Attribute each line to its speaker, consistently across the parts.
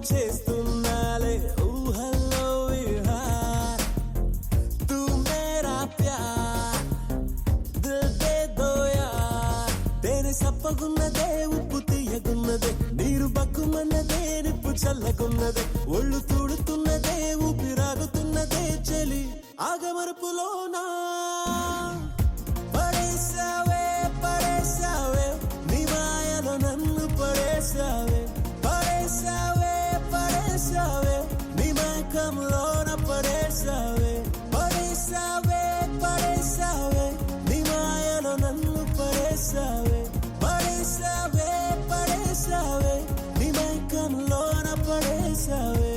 Speaker 1: చేస్తున్నాలే ఊహల్లో విహార్ తూ మేరా ప్యార్ దిల్ దే దో యార్ తేనె సప్పగున్నదే ఉప్పు తీయగున్నదే నీరు బగ్గుమన్నదే నిప్పు చల్లగున్నదే ఒళ్ళు తూడుతున్నదే ఊపిరాగుతున్నదే చలి ఆగమరుపులోనా పడేసావే పడేసావే నీ మాయలో నన్ను పడేసావే పడేసావే పడేసావే నీ మైకంలోన పడేసావే పడేసావే పడేసావే నీ మాయలో నన్ను పడేసావే పడేసావే పడేసావే నీ మైకంలోన పడేసావే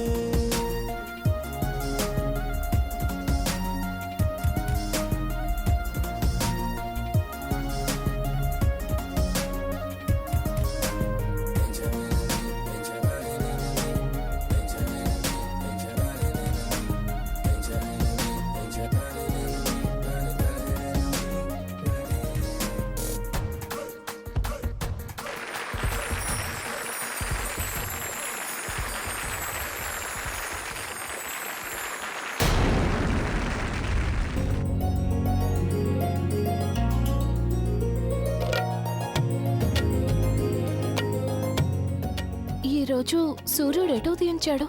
Speaker 2: ఈరోజు సూర్యుడు ఎటు ఉదయించాడు?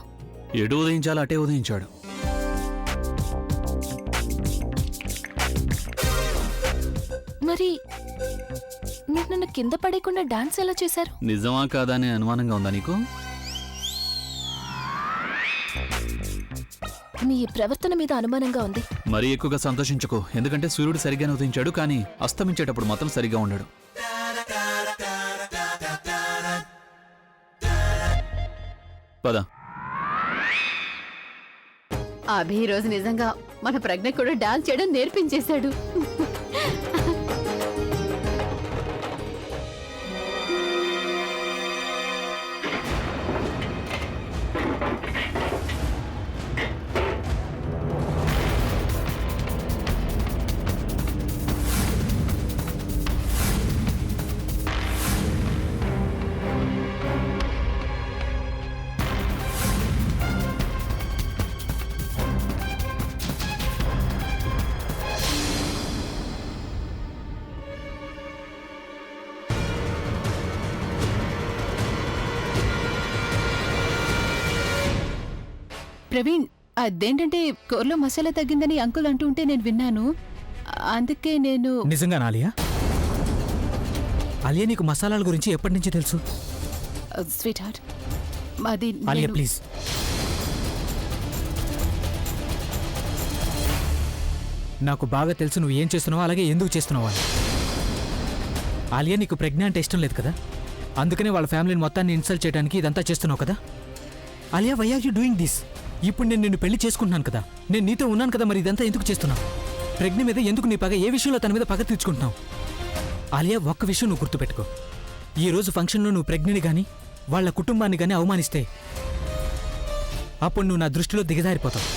Speaker 3: ఎటు ఉదయించాలో అటే ఉదయించాడు.
Speaker 2: మరి మీరు నన్ను కింద పడేయకుండా డాన్స్ ఎలా చేశారు?
Speaker 3: నిజమా కాదా అనే అనుమానంగా ఉందా నీకు?
Speaker 2: మీ ప్రవర్తన మీద అనుమానంగా ఉంది.
Speaker 3: మరీ ఎక్కువగా సంతోషించుకో, ఎందుకంటే సూర్యుడు సరిగ్గానే ఉదయించాడు, కానీ అస్తమించేటప్పుడు మాత్రం సరిగ్గా ఉండడు. పద.
Speaker 4: అభి ఈ రోజు నిజంగా మన ప్రజ్ఞ కూడా డాన్స్ చేయడం నేర్పించేశాడు. ప్రవీణ్, అదేంటంటే కూరలో మసాలా తగ్గిందని అంకుల్ అంటుంటే నేను విన్నాను. అందుకే నేను...
Speaker 5: నిజంగా ఆలియా? ఆలియా, నీకు మసాలాల గురించి ఎప్పటి నుంచి తెలుసు?
Speaker 4: స్వీట్ హార్ట్, అది
Speaker 5: ఆలియా ప్లీజ్. నాకు బాగా తెలుసు నువ్వు ఏం చేస్తున్నావో, అలాగే ఎందుకు చేస్తున్నావు అని. ఆలియా, నీకు ప్రజ్ఞ అంటే ఇష్టం లేదు కదా, అందుకనే వాళ్ళ ఫ్యామిలీని మొత్తాన్ని ఇన్సల్ట్ చేయడానికి ఇదంతా చేస్తున్నావు కదా. Alia, why are you doing this? ఇప్పుడు నేను నిన్ను పెళ్లి చేసుకుంటున్నాను కదా, నేను నీతో ఉన్నాను కదా, మరి ఇదంతా ఎందుకు చేస్తున్నావు? ప్రజ్ఞ మీద ఎందుకు నీ పగ? ఏ విషయంలో తన మీద పగ తీర్చుకుంటున్నావు? ఆలియా, ఒక్క విషయం నువ్వు గుర్తుపెట్టుకో, ఈరోజు ఫంక్షన్లో నువ్వు ప్రజ్ఞని కానీ వాళ్ళ కుటుంబాన్ని కానీ అవమానిస్తే అప్పుడు నువ్వు నా దృష్టిలో దిగజారిపోతావు.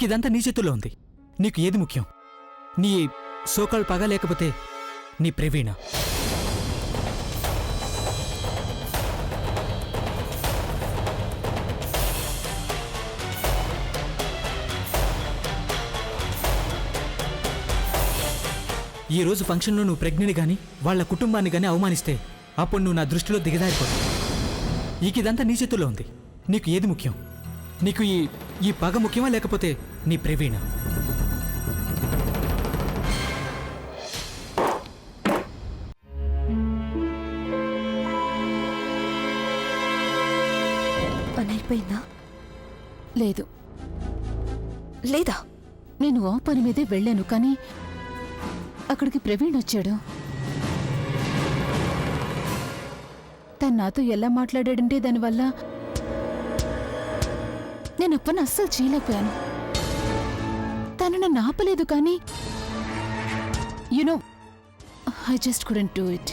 Speaker 5: ఇదంతా నీ చేతుల్లో ఉంది. నీకు ఏది ముఖ్యం? నీ సోకాల్ పగ లేకపోతే నీ ప్రవీణ? ఈ రోజు ఫంక్షన్లో నువ్వు ప్రజ్ఞని కానీ వాళ్ళ కుటుంబాన్ని కానీ అవమానిస్తే అప్పుడు నువ్వు నా దృష్టిలో దిగజారిపోతావు. ఇదంతా నీ చేతుల్లో ఉంది. నీకు ఏది ముఖ్యం? నీకు ఈ పగ ముఖ్యమా లేకపోతే నీ ప్రవీణ?
Speaker 2: పని అయిపోయిందా?
Speaker 4: లేదు.
Speaker 2: లేదా?
Speaker 4: నేను ఆ పని మీదే వెళ్ళాను, కానీ అక్కడికి ప్రవీణ్ వచ్చాడు. తను నాతో ఎలా మాట్లాడాడంటే దానివల్ల నేను ఆ పని అస్సలు చేయలేకపోయాను. తను నన్ను ఆపలేదు, కానీ you know I just couldn't do it.